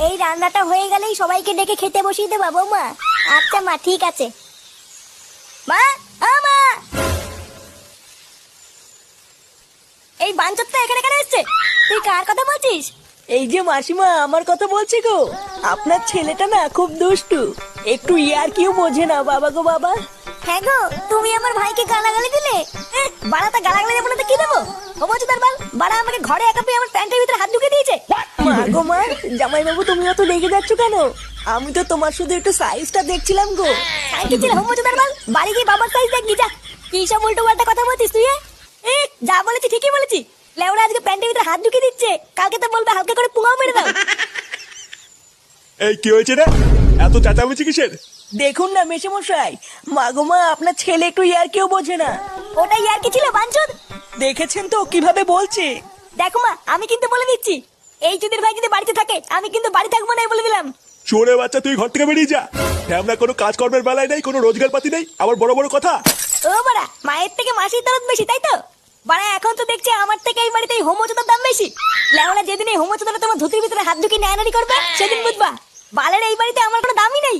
এই রান্নাটা হয়ে গেলেই সবাইকে ডেকে খেতে বসিয়ে দেবা বৌমা। আচ্ছা মা, ঠিক আছে। মা, ও মা, এই বাঞ্চতটা এখানে কেন এসছে? তুই কার কথা বলছিস? এই যে মাসিমা, আমার কথা বলছি গো। আপনার ছেলেটা না খুব দুষ্টু, একটু ইয়ার কিউ বোঝে না বাবা গো বাবা। হ্যাঁ গো, তুমি আমার ভাইকে গালাগালি দিলে। বাড়াতে গালাগালি দেবো না তো কি দেবো? ও বলছো তার বাল, বাড়া আমাকে ঘরে একা পেয়ে আমার প্যান্টের ভিতরে হাত ঢুকে দিয়েছে। মা গো মা, জামাই বাবু তুমি অত রেগে যাচ্ছ কেন? আমি তো তোমার শুধু একটু সাইজটা দেখছিলাম গো। সাইজ ছিল হোম তার বাল, বাড়ি গিয়ে বাবার সাইজ দেখবি যা। কি সব উল্টো পাল্টা কথা বলছিস তুই? যা বলেছি ঠিকই বলেছি। লেওরা আজকে প্যান্টের ভিতরে হাত ঢুকে দিচ্ছে, কালকে তো বলবে হালকা করে পুঙাও মেরে দাও। এই কি হয়েছে রে? এত চেঁচামেচি কিসের? দেখুন না মেশামশাই, মা গো মা, আপনার ছেলে একটু ইয়ার কিউ বোঝে না। ওটাই আর কি ছিল বাঞ্চদ? দেখেছেন তো কিভাবে বলছে। দেখো মা, আমি কিন্তু বলে দিচ্ছি, এই চুদির ভাই যদি বাড়িতে থাকে আমি কিন্তু বাড়ি থাকবো না, বলে দিলাম। চোরে বাচ্চা, তুই ঘর থেকে বেরিয়ে যা। আমরা কোনো কাজকর্মের বেলায় নেই, কোনো রোজগার পাতি নেই, আবার বড় বড় কথা। ও বাড়া, মায়ের থেকে মাসির দরদ বেশি, তাই তো? বাড়া এখন তো দেখছি আমার থেকে এই বাড়িতে হোমোচোদার দাম বেশি। লেওনা যেদিন এই হোমোচোদারা তোমার ধুতির ভিতরে হাত ঢুকিয়ে নেয়ানারি করবে সেদিন বুঝবা বালের এই বাড়িতে আমার কোনো দামই নেই।